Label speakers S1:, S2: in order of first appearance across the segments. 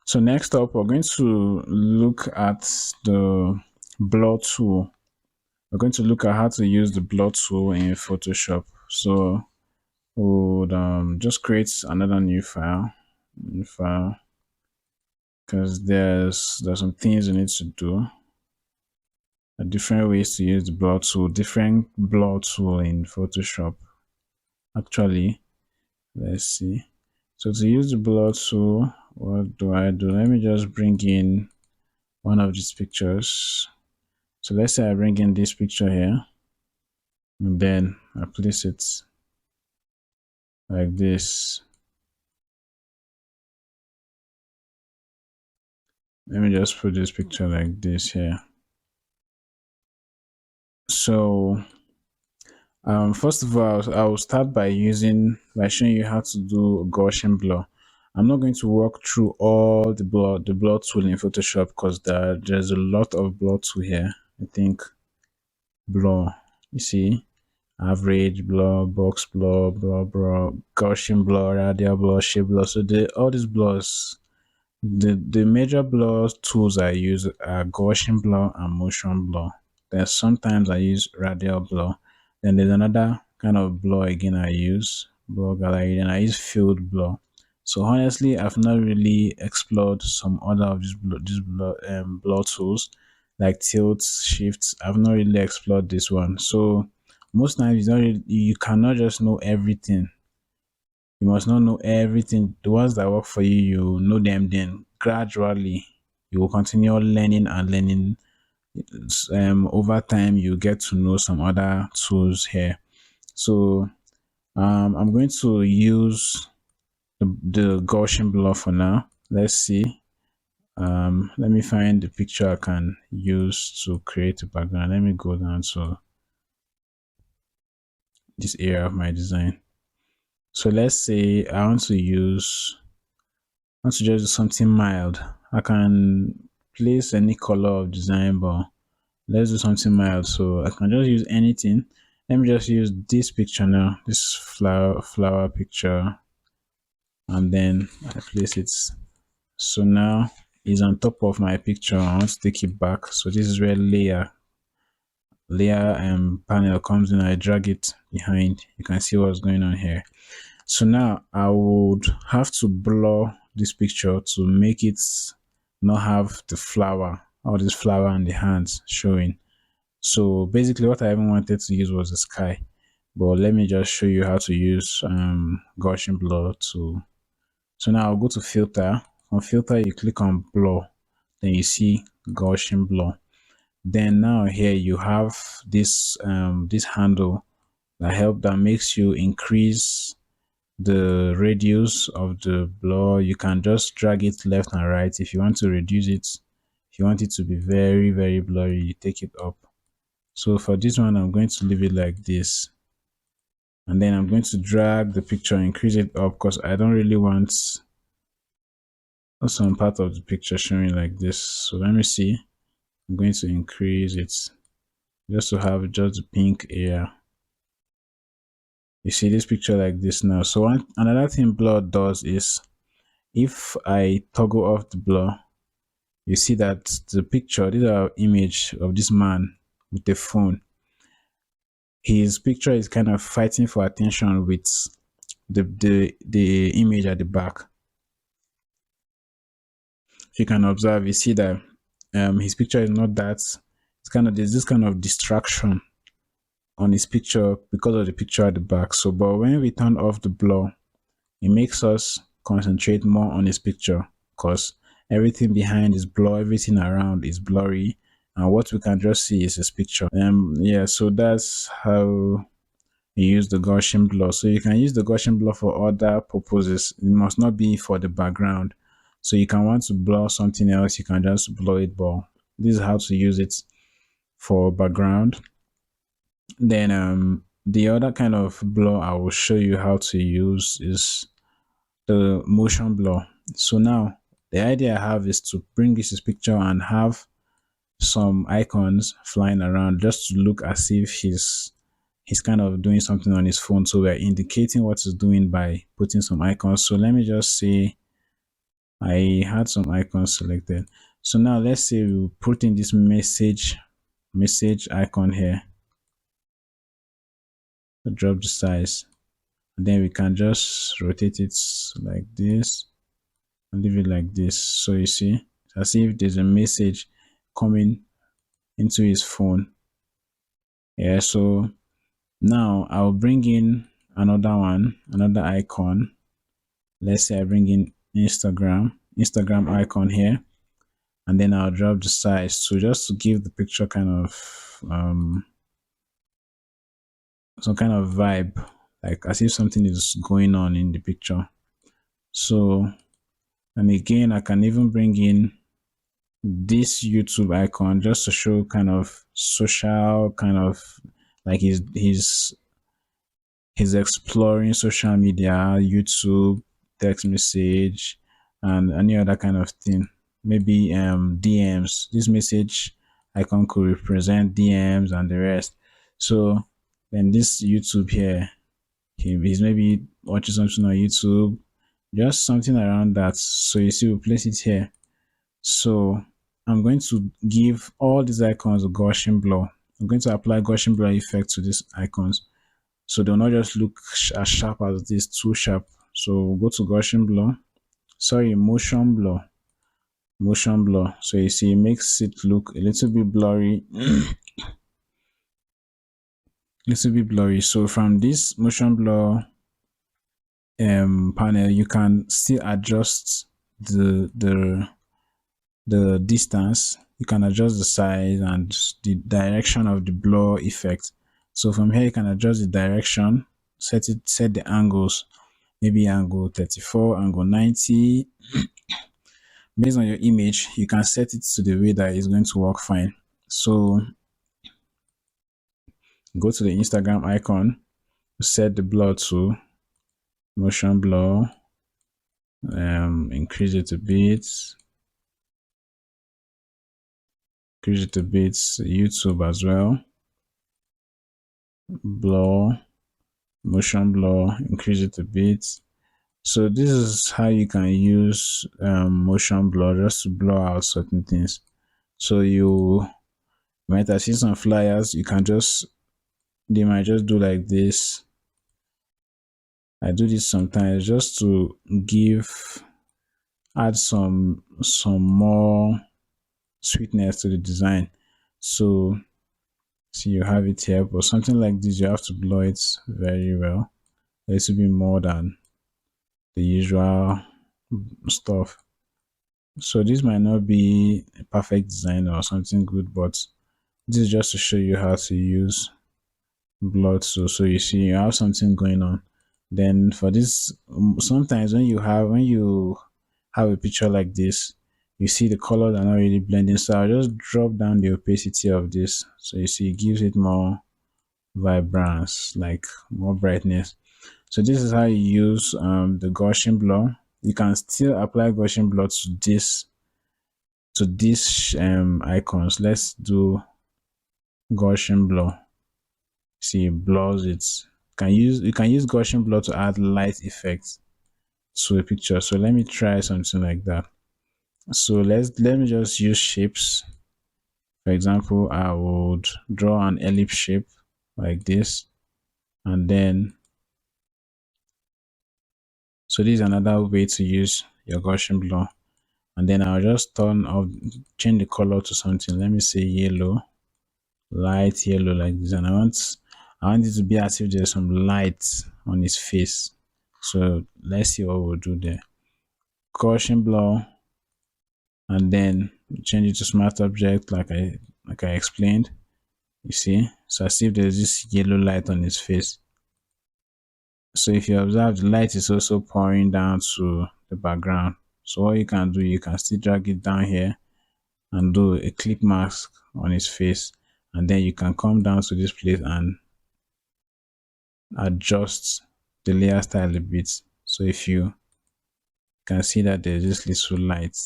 S1: So next up, we're going to look at the blur tool. We're going to look at how to use the blur tool in Photoshop. So we'll just create another new file, because there's some things you need to do. Different ways to use the blur tool, different blur tool in Photoshop. Actually, let's see. So to use the blur tool, what do I do? Let me just bring in one of these pictures. So let's say I bring in this picture here, and then I place it like this. Let me just put this picture like this here. So first of all, I'll start by showing you how to do Gaussian blur. I'm not going to walk through all the blur tool in Photoshop because there's a lot of blur tool here. I think blur, you see, average blur, box blur, Gaussian blur, radial blur, shape blur. So all these blurs, the major blur tools I use are Gaussian blur and motion blur. Then sometimes I use radial blur. Then there's another kind of blur again I use, blur gallery. Then I use field blur. So honestly, I've not really explored some other of blur tools like tilt, shifts. I've not really explored this one. So most times you cannot just know everything. You must not know everything. The ones that work for you, you know them. Then gradually, you will continue learning and learning. Over time, you get to know some other tools here. So I'm going to use the Gaussian blur for now. Let's see. Let me find the picture I can use to create a background. Let me go down to this area of my design. So let's say I want to just do something mild. I can place any color of design, but let's do something mild. So I can just use anything. Let me just use this picture now, this flower picture, and then I place it. So now it's on top of my picture. I want to take it back. So this is where layer and panel comes in. I drag it behind. You can see what's going on here. So now I would have to blur this picture to make it not have the flower, all this flower and the hands showing. So basically what I even wanted to use was the sky. But let me just show you how to use Gaussian blur to. So now I'll go to filter. On filter you click on blur. Then you see Gaussian blur. Then now here you have this handle that makes you increase the radius of the blur. You can just drag it left and right. If you want to reduce it, if you want it to be very very blurry, you take it up. So for this one I'm going to leave it like this, and then I'm going to drag the picture, increase it up, because I don't really want some part of the picture showing like this. So let me see, I'm going to increase it just to have just the pink area. You see this picture like this now. So another thing blur does is, if I toggle off the blur, you see that the picture, this is our image of this man with the phone. His picture is kind of fighting for attention with the image at the back. If you can observe, you see that his picture is not that. There's this kind of distraction on his picture because of the picture at the back. So, but when we turn off the blur, it makes us concentrate more on his picture, because everything behind is blur, everything around is blurry, and what we can just see is his picture. Yeah, so that's how you use the Gaussian blur. So you can use the Gaussian blur for other purposes. It must not be for the background. So you can want to blur something else, you can just blur it, but this is how to use it for background. Then the other kind of blur I will show you how to use is the motion blur. So now the idea I have is to bring this picture and have some icons flying around just to look as if he's kind of doing something on his phone. So we're indicating what he's doing by putting some icons. So let me just say I had some icons selected. So now let's say we put in this message icon here to drop the size. And then we can just rotate it like this and leave it like this. So you see, it's as if there's a message coming into his phone. Yeah, so now I'll bring in another one, another icon. Let's say I bring in Instagram icon here, and then I'll drop the size. So just to give the picture kind of some kind of vibe, like as if something is going on in the picture. So, and again, I can even bring in this YouTube icon just to show kind of social, kind of like he's exploring social media, YouTube, text message, and any other kind of thing. Maybe DMs. This message icon could represent DMs and the rest. So then this YouTube here, he's maybe watching something on YouTube, just something around that. So you see, we place it here. So I'm going to give all these icons a Gaussian blur. I'm going to apply Gaussian blur effect to these icons. So they'll not just look as sharp as this, too sharp. So we'll go to Gaussian blur. Sorry, motion blur. Motion blur. So you see, it makes it look a little bit blurry. Little bit blurry. So from this motion blur panel, you can still adjust the distance. You can adjust the size and the direction of the blur effect. So from here you can adjust the direction, set the angles, maybe angle 34, angle 90. Based on your image, you can set it to the way that it's going to work fine. So go to the Instagram icon, set the blur to motion blur, increase it a bit, YouTube as well, blur, motion blur, increase it a bit. So this is how you can use motion blur just to blur out certain things. So you might have seen some flyers, they might just do like this. I do this sometimes just to add some more sweetness to the design. So see, you have it here, but something like this you have to blur it very well. A little bit more than the usual stuff. So this might not be a perfect design or something good, but this is just to show you how to use blur. So you see you have something going on. Then for this, sometimes when you have a picture like this, you see the colors are not really blending. So I'll just drop down the opacity of this. So you see it gives it more vibrance, like more brightness. So this is how you use the Gaussian blur. You can still apply Gaussian blur to these icons. Let's do Gaussian blur. See, it blurs it. You can use Gaussian blur to add light effects to a picture. So let me try something like that. So let me just use shapes. For example, I would draw an ellipse shape like this, and then so this is another way to use your Gaussian blur. And then I'll just change the color to something. Let me say yellow, light yellow like this. And I want it to be as if there's some light on his face. So let's see what we'll do there. Gaussian blur, and then change it to smart object like I explained. You see, so as if there's this yellow light on his face. So if you observe, the light is also pouring down to the background. So what you can do, you can still drag it down here and do a clip mask on his face, and then you can come down to this place and adjust the layer style a bit. So if you can see that there's this little light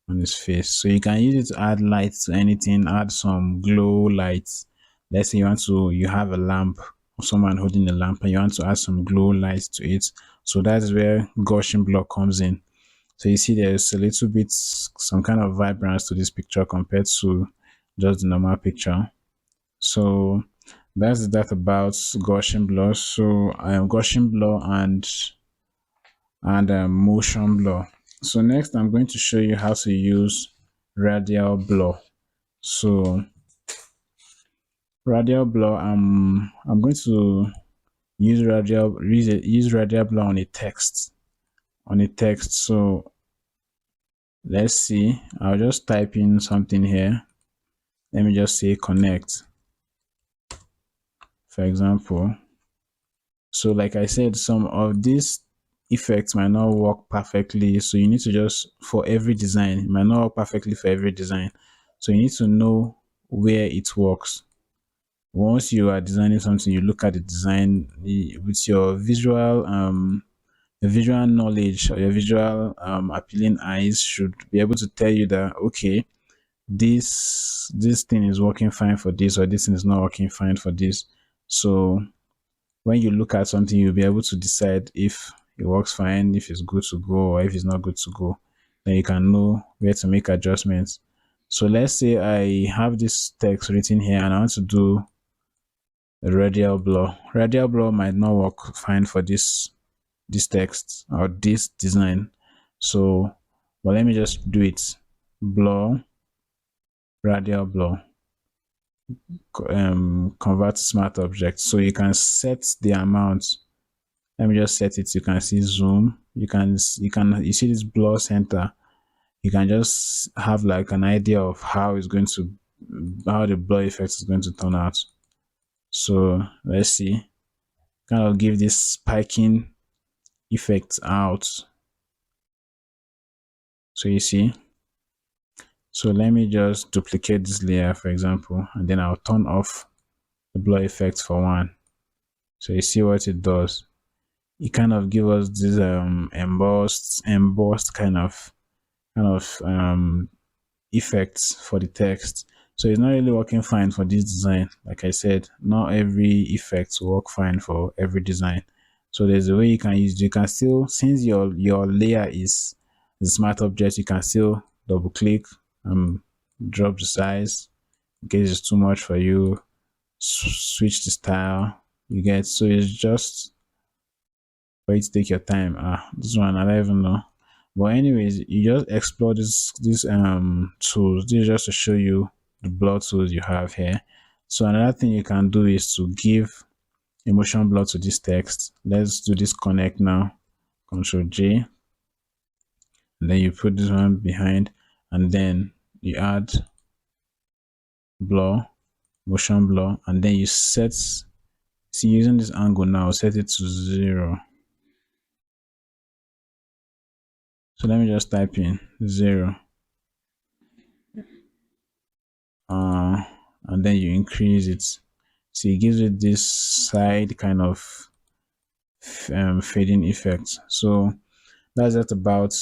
S1: on his face, so you can use it to add light to anything, add some glow lights. Let's say you have a lamp or someone holding a lamp and you want to add some glow lights to it. So that's where Gaussian blur comes in. So you see there's a little bit some kind of vibrance to this picture compared to just the normal picture. So that's that about Gaussian blur. So Gaussian blur and motion blur. So next I'm going to show you how to use radial blur. So radial blur, I'm going to use radial blur on a text. So let's see. I'll just type in something here. Let me just say connect, for example. So like I said, some of these effects might not work perfectly. So you need to just, for every design, it might not work perfectly for every design. So you need to know where it works. Once you are designing something, you look at the design with your visual knowledge or your visual appealing eyes should be able to tell you that okay, this thing is working fine for this, or this thing is not working fine for this. So when you look at something, you'll be able to decide if it works fine, if it's good to go, or if it's not good to go. Then you can know where to make adjustments. So let's say I have this text written here and I want to do a radial blur. Radial blur might not work fine for this text or this design. So, but let me just do it. Blur, radial blur, convert to smart object. So you can set the amount. Let me just set it. You can see zoom. You see this blur center. You can just have like an idea of how how the blur effect is going to turn out. So let's see. Kind of give this spiking effect out. So you see. So let me just duplicate this layer, for example, and then I'll turn off the blur effect for one. So you see what it does. It kind of gives us this embossed kind of effects for the text. So it's not really working fine for this design. Like I said, not every effect will work fine for every design. So there's a way you can still, since your layer is the smart object, you can still double click, drop the size in case it's too much for you, switch the style, you get. So it's just for you to take your time. This one I don't even know. But anyways, you just explore this tools. This is just to show you the blur tools you have here. So another thing you can do is to give emotion blur to this text. Let's do this connect now. Control J. And then you put this one behind, and then you add blur, motion blur, and then you set. See, using this angle now, set it to 0. So let me just type in 0. And then you increase it. So it gives it this side kind of fading effect. So that's it about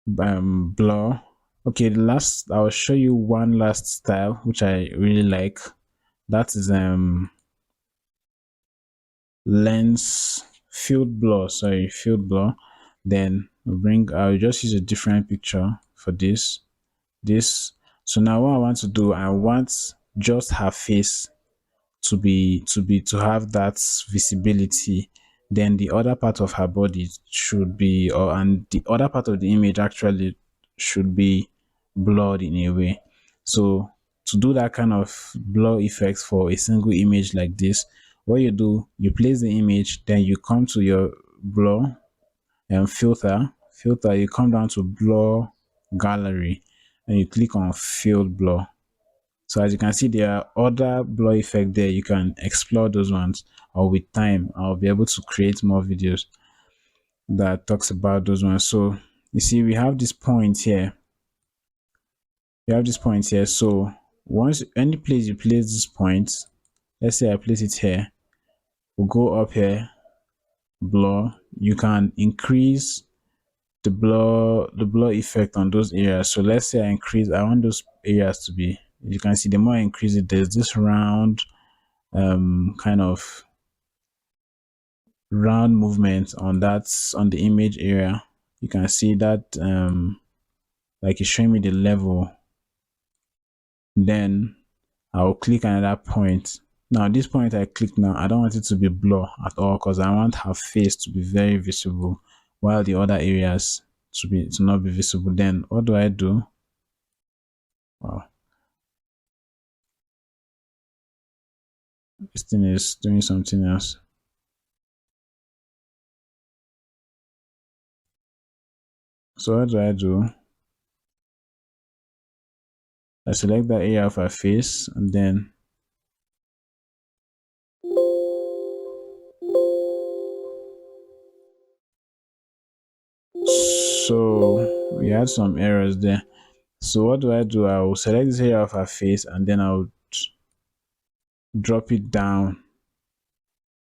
S1: blur. Okay, the last I'll show you one last style which I really like. That is lens field blur. Sorry, field blur. Then I'll just use a different picture for this. So now what I want to do, I want just her face to have that visibility. Then the other part of her body should be, and the other part of the image actually should be blurred in a way. So to do that kind of blur effect for a single image like this, what you do, you place the image, then you come to your blur and filter, you come down to blur gallery, and you click on field blur. So as you can see, there are other blur effect there. You can explore those ones, or with time, I'll be able to create more videos that talks about those ones. So you see, we have this point here. So once any place you place this point, let's say I place it here, we'll go up here, blur. You can increase the blur effect on those areas. So let's say I want those areas to be, you can see the more I increase it, there's this round kind of round movement on that, on the image area. You can see that like it's showing me the level. Then I'll click another point. Now this point I click now, I don't want it to be blur at all because I want her face to be very visible while the other areas to not be visible. Then what do I do? Wow, this thing is doing something else. So what do I do? I select that area of her face and then so we had some errors there. So what do I do? I will select this area of her face and then I'll drop it down,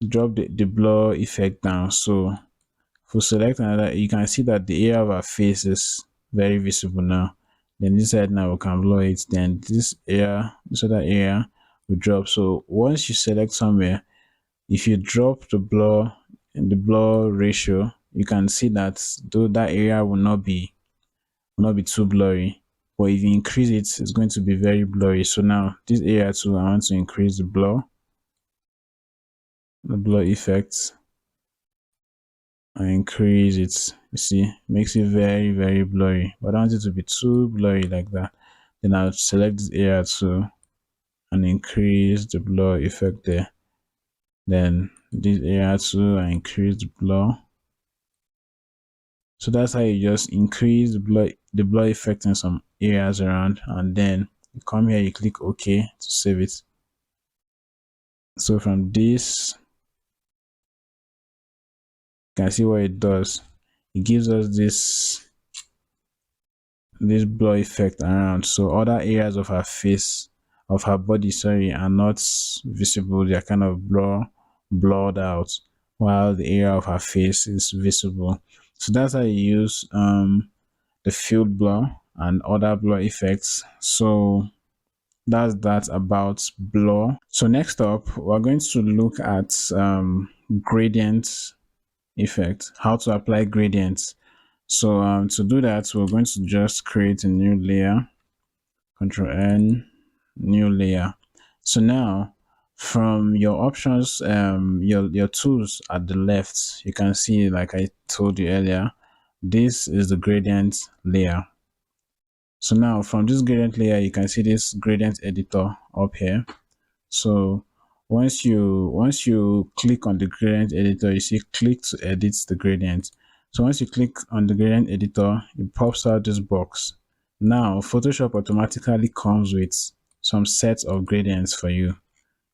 S1: drop the blur effect down. So if we select another, you can see that the area of our face is very visible now. Then this side now we can blur it. Then this area, this other area will drop. So once you select somewhere, if you drop the blur and the blur ratio, you can see that though that area will not be too blurry. But if you increase it, it's going to be very blurry. So now this area too, I want to increase the blur effect. I increase it. You see, makes it very, very blurry. But I don't want it to be too blurry like that. Then I'll select this area too and increase the blur effect there. Then this area too, I increase the blur. So that's how you just increase the blur effect in some areas around, and then you come here, you click OK to save it. So from this, you can see what it does. It gives us this blur effect around, so other areas of her face, of her body, sorry, are not visible. They are kind of blurred out, while the area of her face is visible. So that's how you use the field blur and other blur effects. So that's that about blur. So next up, we're going to look at gradient effect, how to apply gradients. So to do that, we're going to just create a new layer, Control N, new layer. So now from your options, your tools at the left, you can see, like I told you earlier, this is the gradient layer. So now from this gradient layer, you can see this gradient editor up here. So once you click on the gradient editor, you see click to edit the gradient. So once you click on the gradient editor, it pops out this box. Now Photoshop automatically comes with some sets of gradients for you.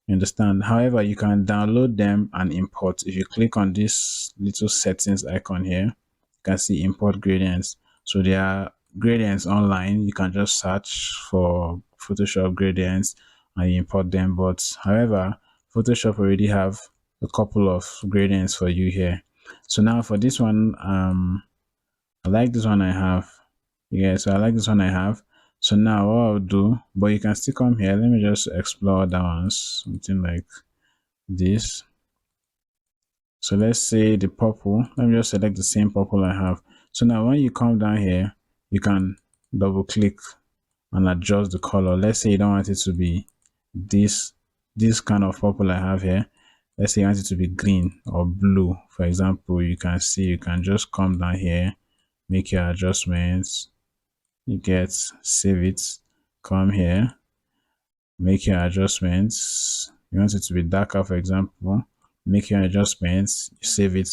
S1: You understand? However, you can download them and import. If you click on this little settings icon here, you can see import gradients. So there are gradients online. You can just search for Photoshop gradients and you import them. But however, Photoshop already have a couple of gradients for you here. So now for this one, I like this one I have. Yeah, so I like this one I have. So now what I'll do, but you can still come here. Let me just explore that ones. Something like this. So let's say the purple. Let me just select the same purple I have. So now when you come down here, you can double click and adjust the color. Let's say you don't want it to be this this kind of purple I have here. Let's say you want it to be green or blue, for example. You can see, you can just come down here, make your adjustments. You get, save it, come here, make your adjustments. You want it to be darker, for example, make your adjustments, you save it.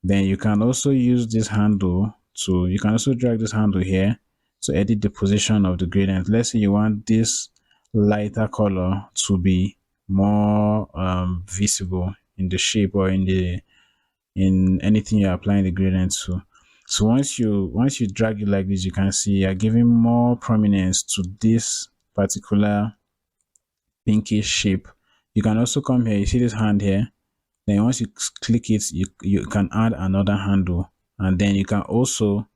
S1: Then you can also use this handle to, you can also drag this handle here to edit the position of the gradient. Let's say you want this lighter color to be more visible in the shape or in anything you're applying the gradient to. So once you drag it like this, you can see you're giving more prominence to this particular pinkish shape. You can also come here, you see this hand here, then once you click it, you can add another handle, and then you can also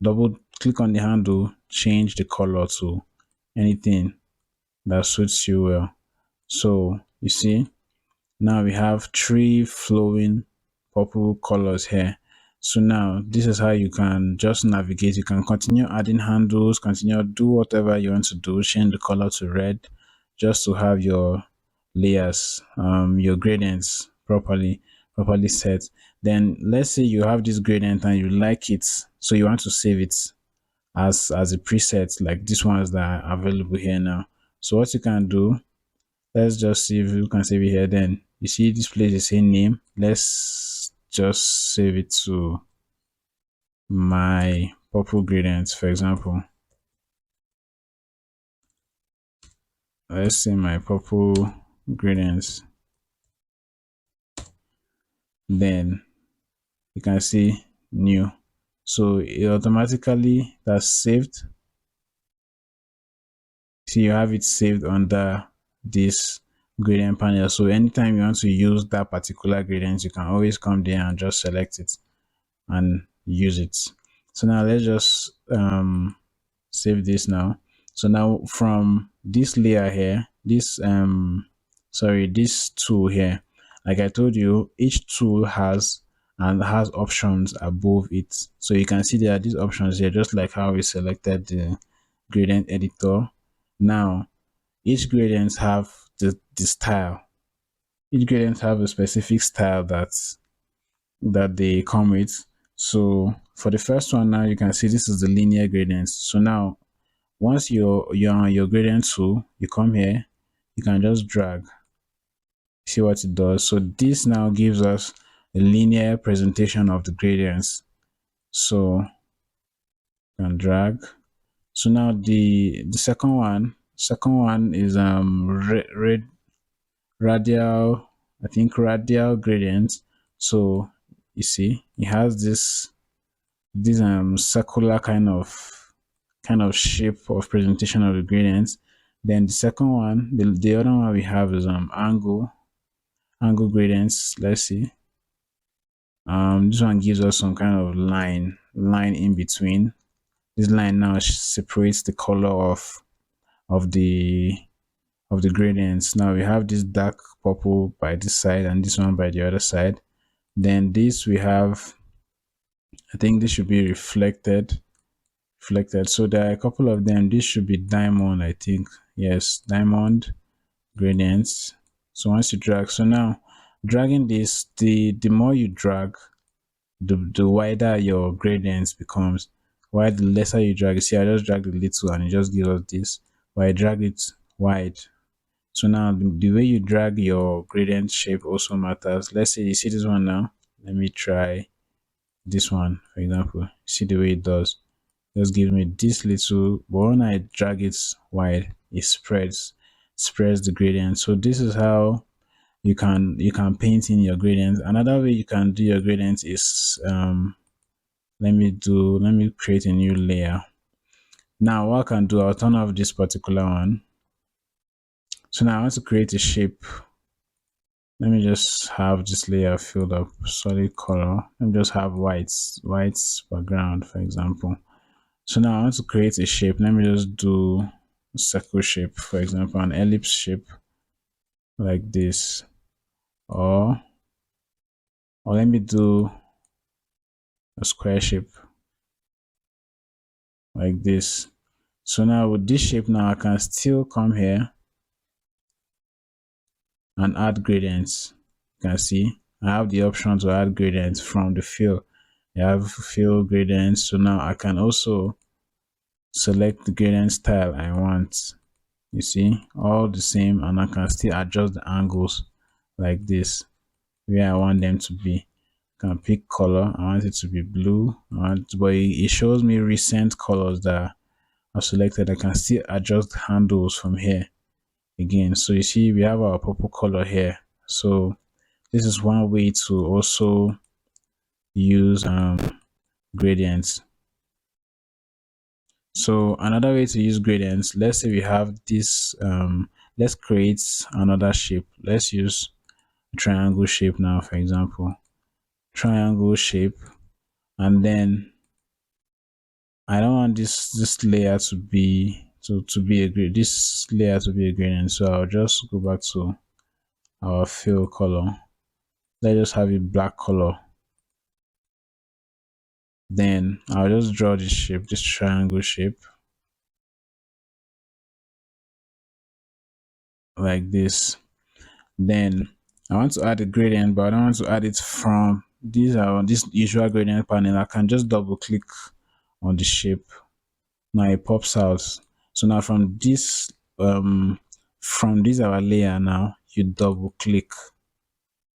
S1: double click on the handle, change the color to anything that suits you well. So you see, now we have three flowing purple colors here. So now this is how you can just navigate. You can continue adding handles, continue do whatever you want to do, change the color to red, just to have your layers, your gradients properly set. Then let's say you have this gradient and you like it, so you want to save it as a preset, like these ones that are available here now. So what you can do, let's just see if you can save it here. Then you see this place is saying name. Let's just save it to my purple gradients, for example. Let's say my purple gradients. Then you can see new. So it automatically that's saved. See, you have it saved under this gradient panel. So anytime you want to use that particular gradient, you can always come there and just select it and use it. So now let's just save this now. So now from this layer here, this tool here, like I told you, each tool has options above it. So you can see there are these options here, just like how we selected the gradient editor. Now each gradients have the style. Each gradients have a specific style that they come with. So for the first one now, you can see this is the linear gradients. So now once you're on your gradient tool, you come here, you can just drag, see what it does. So this now gives us a linear presentation of the gradients. So you can drag. So now the second one is radial, I think radial gradient. So you see it has this circular kind of shape of presentation of the gradients. Then the second one, the other one we have is angle gradients. Let's see. This one gives us some kind of line in between. This line now separates the color of the of the gradients. Now we have this dark purple by this side and this one by the other side. Then this we have, I think this should be reflected. So there are a couple of them. This should be diamond, I think. Yes, diamond gradients. So once you drag, so now dragging this, the more you drag, the wider your gradients becomes. While the lesser you drag, you see I just drag the little and it just gives us this. But I drag it wide. So now the way you drag your gradient shape also matters. Let's say you see this one now. Let me try this one, for example. See the way it does. Just gives me this little, but when I drag it wide, it spreads the gradient. So this is how you can paint in your gradients. Another way you can do your gradients is let me create a new layer. Now what I can do, I'll turn off this particular one. So now I want to create a shape. Let me just have this layer filled up, solid color. Let me just have white background, for example. So now I want to create a shape. Let me just do a circle shape, for example, an ellipse shape like this. Or let me do a square shape like this. So now with this shape now, I can still come here and add gradients. You can see I have the option to add gradients from the fill. I have fill gradients. So now I can also select the gradient style I want. You see, all the same, and I can still adjust the angles like this where I want them to be. I can pick color. I want it to be blue. But it shows me recent colors that are selected. I can still adjust handles from here again. So you see, we have our purple color here. So this is one way to also use gradients. So another way to use gradients, let's say we have this, let's create another shape. Let's use a triangle shape now, for example. Triangle shape, and then I don't want this layer to be this layer to be a gradient. So I'll just go back to our fill color. let's just have a black color. Then I'll just draw this shape, this triangle shape, like this. Then I want to add a gradient, but I don't want to add it from this usual gradient panel. I can just double click on the shape. Now it pops out. So now from this our layer, now you double click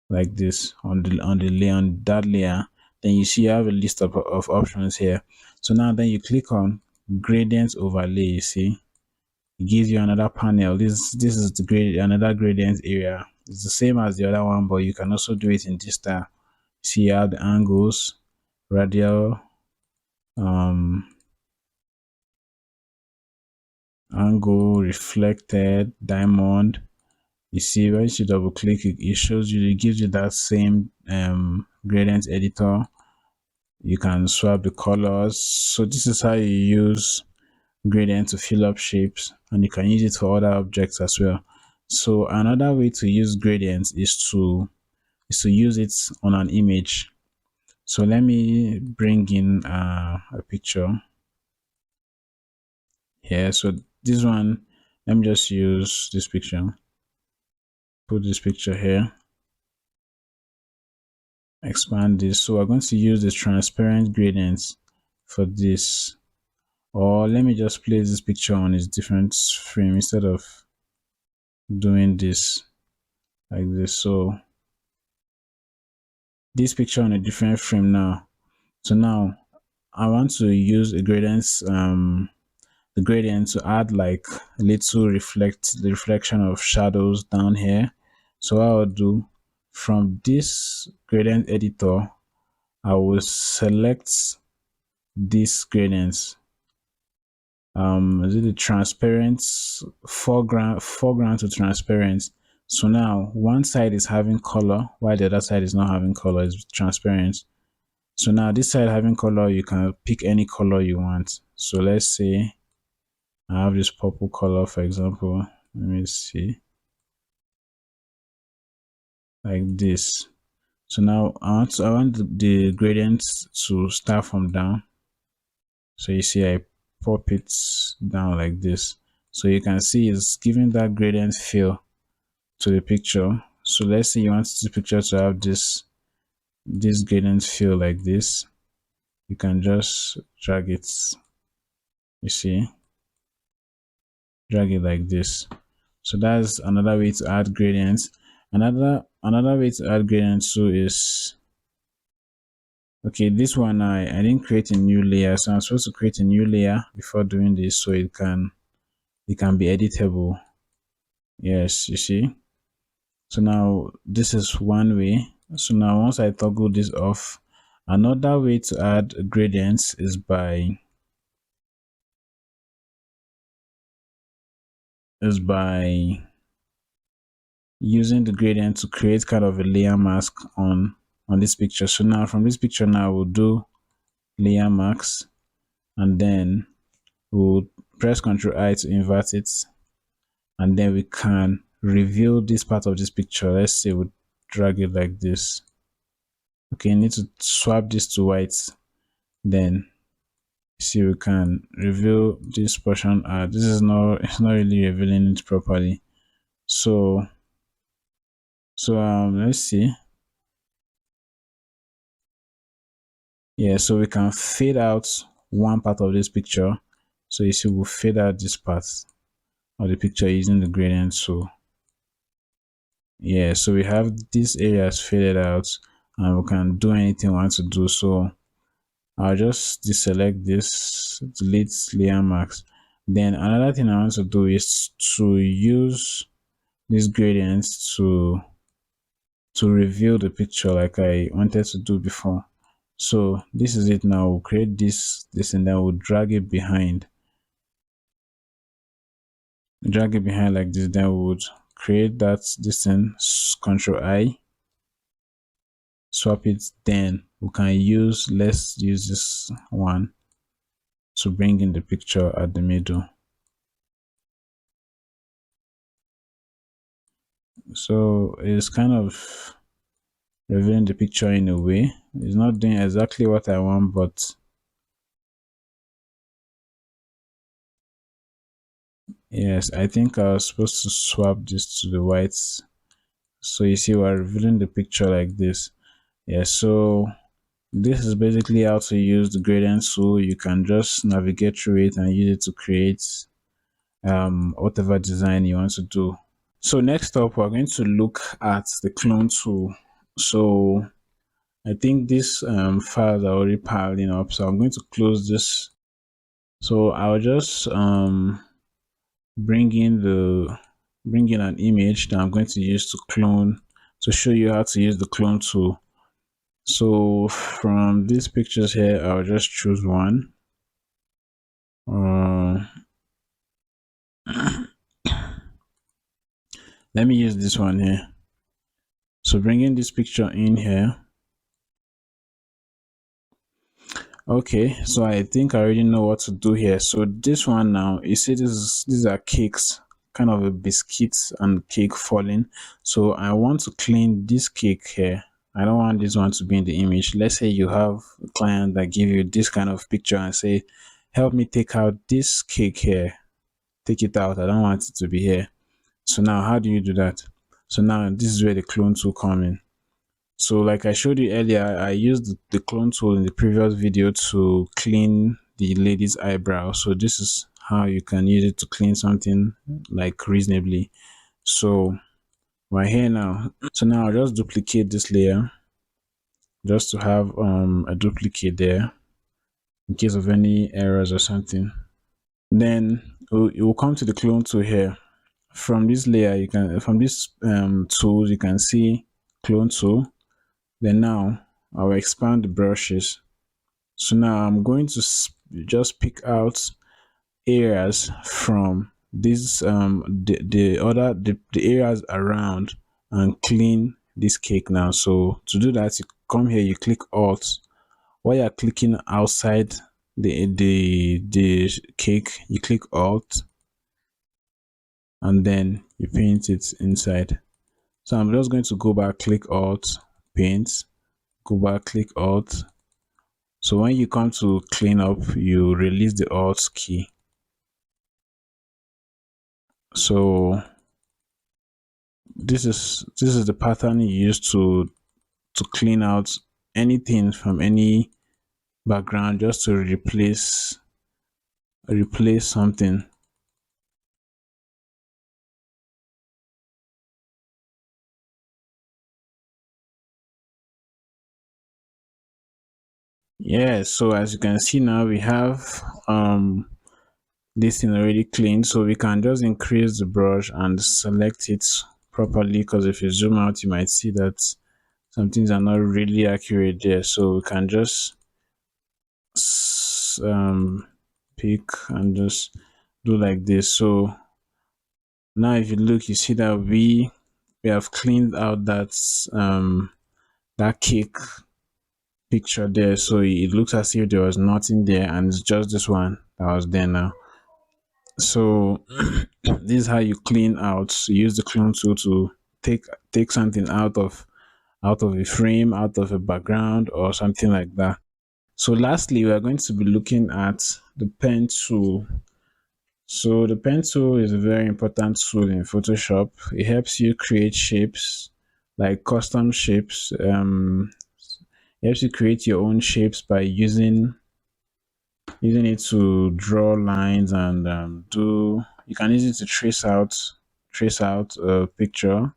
S1: like this on the layer, on that layer. Then you see you have a list of options here. So now then you click on gradient overlay. You see it gives you another panel. This is the another gradient area. It's the same as the other one, but you can also do it in this style. See, you have the angles, radial, um, angle, reflected, diamond. You see, once you double click, it shows you, it gives you that same gradient editor. You can swap the colors. So this is how you use gradient to fill up shapes, and you can use it for other objects as well. So another way to use gradients is to use it on an image. So let me bring in a picture here. So this one, let me just use this picture. Put this picture here. Expand this. So we're going to use the transparent gradients for this. Or let me just place this picture on its different frame instead of doing this like this. So this picture on a different frame now. So now I want to use a the gradient to add like a little the reflection of shadows down here. So what I'll do, from this gradient editor, I will select these gradients. Is it the transparent foreground to transparent? So now one side is having color while the other side is not having color, is transparent. So now this side having color, you can pick any color you want. So let's say I have this purple color, for example. Let me see, like this. So now I want the gradient to start from down. So you see I pop it down like this. So you can see it's giving that gradient feel to the picture. So let's say you want the picture to have this gradient feel like this. You can just drag it. You see, drag it like this. So that's another way to add gradients. Another way to add gradients too is, okay, this one I didn't create a new layer, so I'm supposed to create a new layer before doing this so it can be editable. Yes, you see. So now this is one way. So now once I toggle this off, another way to add gradients is by using the gradient to create kind of a layer mask on this picture. So now from this picture now we'll do layer mask, and then we'll press Ctrl I to invert it, and then we can reveal this part of this picture. Let's say we drag it like this. Okay, you need to swap this to white. Then see we can reveal this portion. This is not, it's not really revealing it properly. So let's see. Yeah, so we can fade out one part of this picture. So you see we'll fade out this part of the picture using the gradient. So yeah, so we have these areas faded out, and we can do anything we want to do. So I'll just deselect this, delete layer marks. Then another thing I want to do is to use these gradients to reveal the picture like I wanted to do before. So this is it now. We'll create this and then we'll drag it behind. Drag it behind like this, then we would create this thing, Ctrl I, swap it, then we can let's use this one to bring in the picture at the middle. So it's kind of revealing the picture in a way. It's not doing exactly what I want, but yes, I think I was supposed to swap this to the whites. So you see, we're revealing the picture like this. Yeah, so this is basically how to use the gradient tool. You can just navigate through it and use it to create whatever design you want to do. So next up, we're going to look at the clone tool. So I think this files are already piling up, so I'm going to close this. So I'll just bring in the bring in an image that I'm going to use to clone to show you how to use the clone tool. So from these pictures here, I'll just choose one. Uh, Let me use this one here. So bringing this picture in here. Okay, so I think I already know what to do here. So this one now, you see these are cakes, kind of a biscuit and cake falling. So I want to clean this cake here. I don't want this one to be in the image. Let's say you have a client that give you this kind of picture and say, help me take out this cake here. Take it out. I don't want it to be here. So now how do you do that? So now this is where the clone tool come in. So like I showed you earlier, I used the clone tool in the previous video to clean the lady's eyebrow. So this is how you can use it to clean something like reasonably. So we're here now. So now I'll just duplicate this layer just to have a duplicate there in case of any errors or something. Then you will come to the clone tool here. From this layer, you can from this tools you can see clone tool. Then now I'll expand the brushes. So now I'm going to just pick out areas from this the areas around and clean this cake now. So to do that, you come here, you click Alt. While you're clicking outside the cake, you click Alt and then you paint it inside. So I'm just going to go back, click Alt, paint, go back, click Alt. So when you come to clean up, you release the Alt key. So this is the pattern you use to clean out anything from any background just to replace something. Yeah, so as you can see now we have this thing already cleaned, so we can just increase the brush and select it properly, because if you zoom out you might see that some things are not really accurate there. So we can just pick and just do like this. So now if you look, you see that we have cleaned out that cake picture there, so it looks as if there was nothing there and it's just this one that was there now. So this is how you clean out. You use the clone tool to take something out of a frame, out of a background or something like that. So lastly, we are going to be looking at the pen tool. So the pen tool is a very important tool in Photoshop. It helps you create shapes, like custom shapes. It helps you create your own shapes by using it to draw lines and do. You can use it to trace out a picture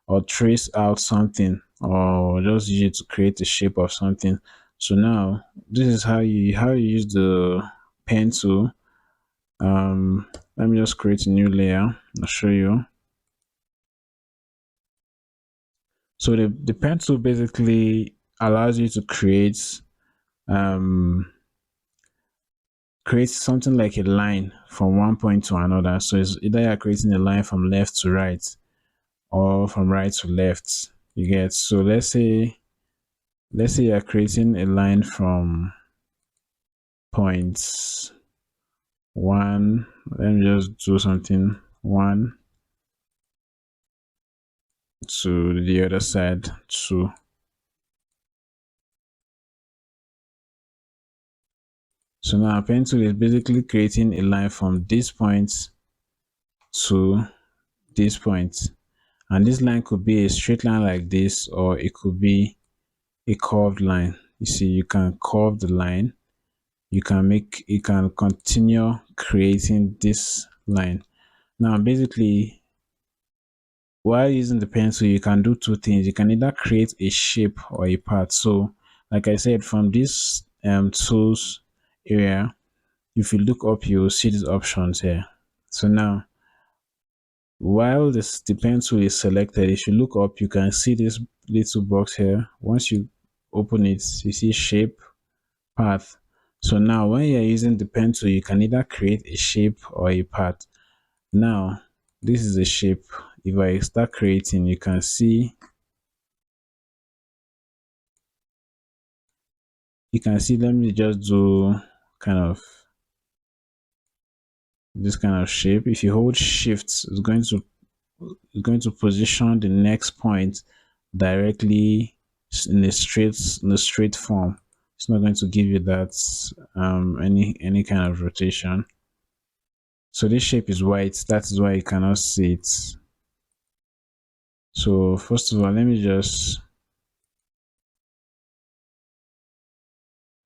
S1: or trace out something, or just use it to create a shape of something. So now this is how you use the pen tool. Let me just create a new layer. I'll show you. So the pen tool basically allows you to um create something like a line from one point to another. So it's either you're creating a line from left to right or from right to left. You get. So let's say you're creating a line from points one. Let me just do something one to the other side two. So now pen tool is basically creating a line from this point to this point. And this line could be a straight line like this, or it could be a curved line. You see, you can curve the line. You can continue creating this line. Now, basically, while using the pencil, you can do two things. You can either create a shape or a path. So, like I said, from this tools area, if you look up, you will see these options here. So now, while this the pencil is selected, if you look up, you can see this little box here. Once you open it, you see shape, path. So now, when you're using the pencil, you can either create a shape or a path. Now, this is a shape. If I start creating, you can see, let me just do kind of this kind of shape. If you hold shift, it's going to position the next point directly in a straight form. It's not going to give you that any kind of rotation. So this shape is white. That is why you cannot see it. So first of all, let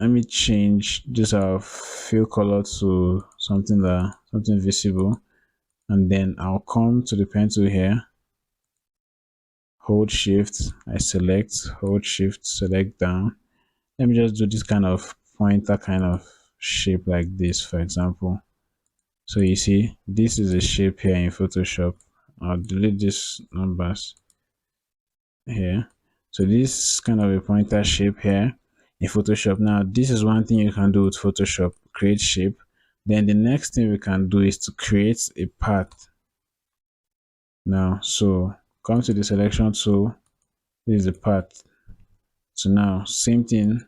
S1: me change this fill color to something visible, and then I'll come to the pencil here, hold shift, I select, hold shift, select down. Let me just do this kind of pointer kind of shape like this, for example. So you see, this is a shape here in Photoshop. I'll delete these numbers here. So this kind of a pointer shape here in Photoshop. Now, this is one thing you can do with Photoshop, create shape. Then the next thing we can do is to create a path. Now, so come to the selection tool. This is the path. So now, same thing.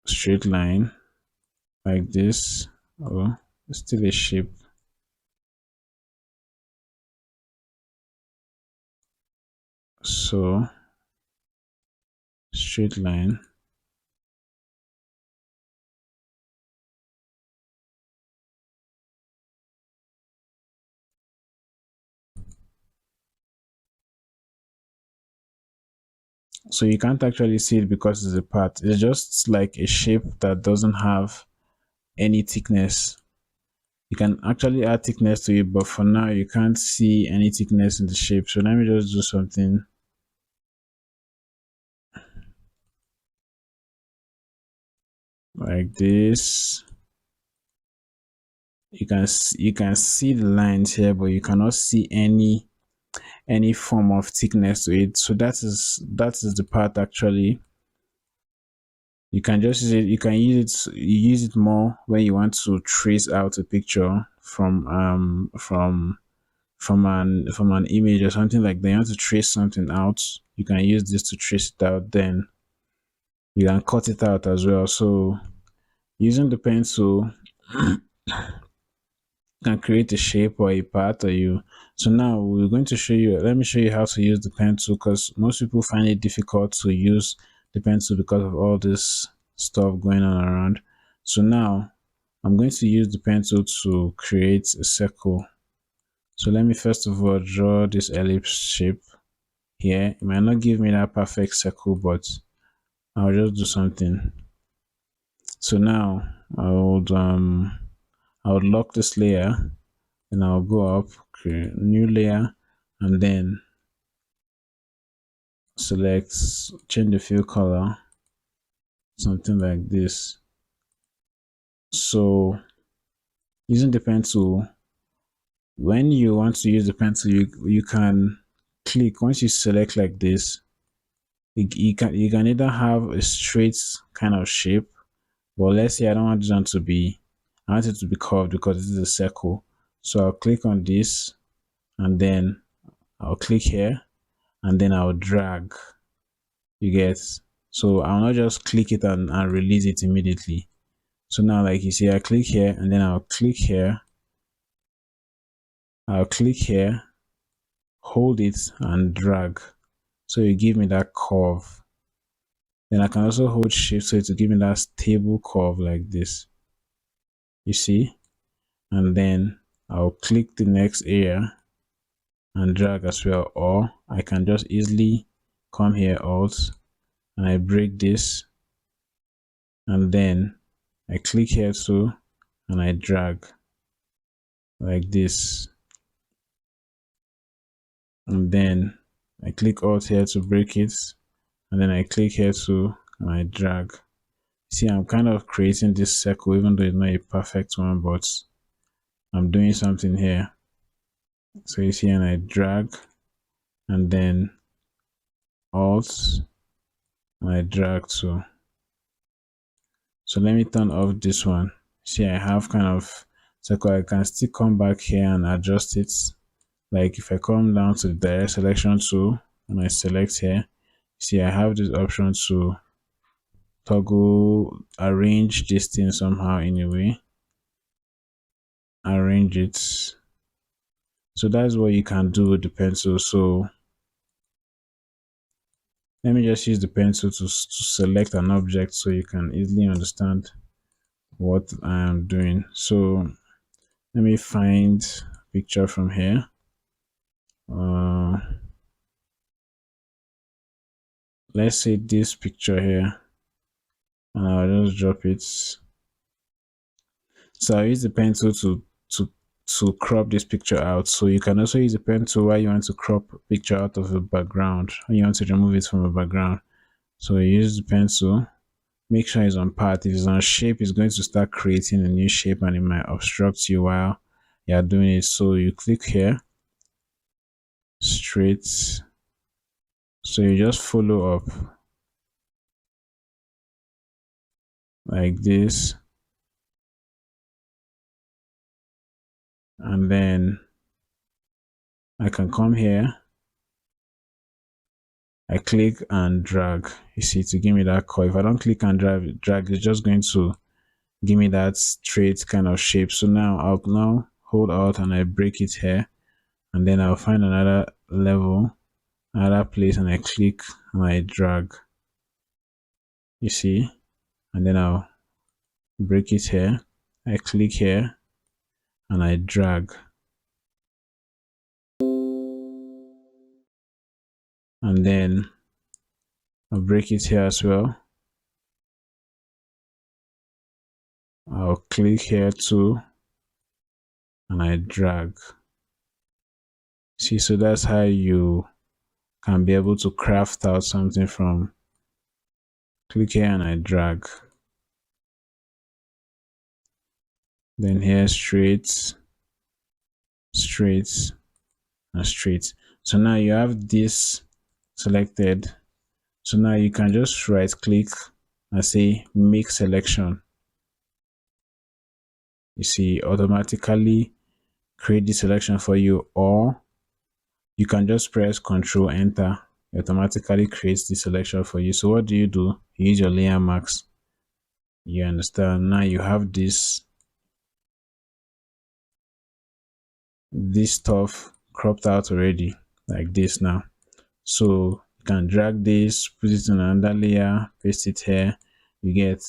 S1: Straight line like this. Oh, it's still a shape. So straight line. So you can't actually see it because it's a path. It's just like a shape that doesn't have any thickness. You can actually add thickness to it, but for now you can't see any thickness in the shape. So let me just do something like this. You can see the lines here, but you cannot see any form of thickness to it. So that is the part actually. You can just use it. You use it more when you want to trace out a picture from an image or something like that. You want to trace something out. You can use this to trace it out. Then you can cut it out as well. So using the pencil can create a shape or a path or you. So now we're going to show you, let me show you how to use the pencil, because most people find it difficult to use the pencil because of all this stuff going on around. So now I'm going to use the pencil to create a circle. So let me first of all draw this ellipse shape here. It might not give me that perfect circle, but I'll just do something. So now I would lock this layer, then I'll go up, create new layer, and then select, change the fill color, something like this. So using the pencil, when you want to use the pencil, you can click. Once you select like this, you can either have a straight kind of shape, but let's say I don't want this one to be, I want it to be curved because this is a circle. So I'll click on this, and then I'll click here, and then I'll drag. You get, so I'll not just click it and release it immediately. So now, like you see, I click here, and then I'll click here, hold it and drag. so you give me that curve. Then I can also hold shift so to give me that stable curve like this. You see? And then I'll click the next area and drag as well. Or I can just easily come here alt and I break this, and then I click here too and I drag like this. And then I click alt here to break it, and then I click here too and I drag. See, I'm kind of creating this circle even though it's not a perfect one, but I'm doing something here. So you see, and I drag, and then alt and I drag too. So let me turn off this one. See, I have kind of circle. I can still come back here and adjust it. Like if I come down to the direct selection tool and I select here, see I have this option to toggle, arrange this thing somehow in a way, arrange it. So that's what you can do with the pencil. So let me just use the pencil to select an object so you can easily understand what I am doing. So let me find a picture from here. Let's say this picture here, and I'll just drop it. So I use the pencil to crop this picture out. So you can also use the pencil while you want to crop a picture out of the background, when you want to remove it from the background. So you use the pencil, make sure it's on path. If it's on shape, it's going to start creating a new shape and it might obstruct you while you are doing it. So you click here, straight. So you just follow up like this. And then I can come here, I click and drag. You see, to give me that curve. If I don't click and drag, it's just going to give me that straight kind of shape. So now I'll now hold out and I break it here, and then I'll find another level, another place, and I click and I drag. You see, and then I'll break it here. I click here and I drag. And then I'll break it here as well. I'll click here too and I drag. See, so that's how you can be able to craft out something from click here and I drag. Then here straight, straight, and straight. So now you have this selected. So now you can just right click and say make selection. You see, automatically create the selection for you, or you can just press Control Enter. It automatically creates the selection for you. So what do? You use your layer mask. You understand? Now you have this stuff cropped out already like this now. So you can drag this, put it in another layer, paste it here, you get.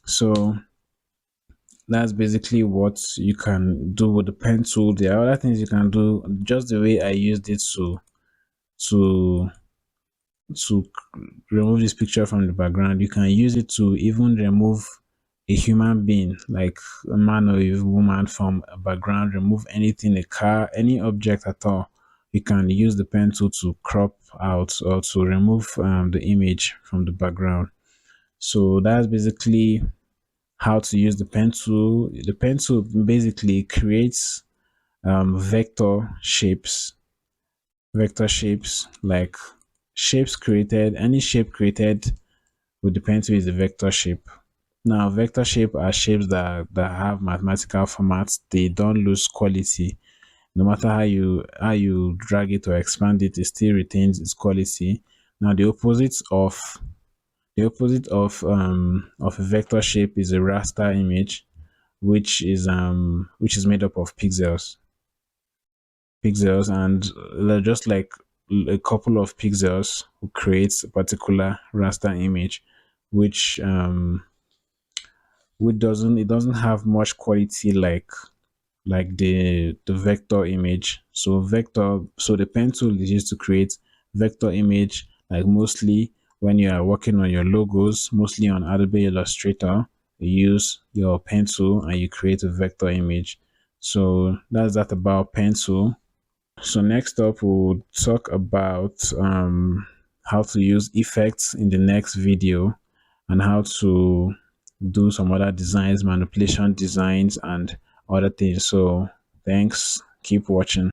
S1: So that's basically what you can do with the pen tool. There are other things you can do, just the way I used it to to remove this picture from the background. You can use it to even remove a human being, like a man or a woman, from a background, remove anything, a car, any object at all. You can use the pen tool to crop out or to remove the image from the background. So that's basically how to use the pen tool. The pen tool basically creates vector shapes. Vector shapes, like shapes created, any shape created with the pen tool is a vector shape. Now, vector shape are shapes that have mathematical formats. They don't lose quality. No matter how you drag it or expand it, it still retains its quality. Now, the opposite of a vector shape is a raster image, which is made up of pixels, and just like a couple of pixels will create a particular raster image, which doesn't have much quality like the vector image. So the pen tool is used to create vector image, like mostly when you are working on your logos, mostly on Adobe Illustrator, you use your pen tool and you create a vector image. So that's that about pen tool. So next up, we'll talk about how to use effects in the next video, and how to do some other designs, manipulation designs, and other things. So thanks. Keep watching.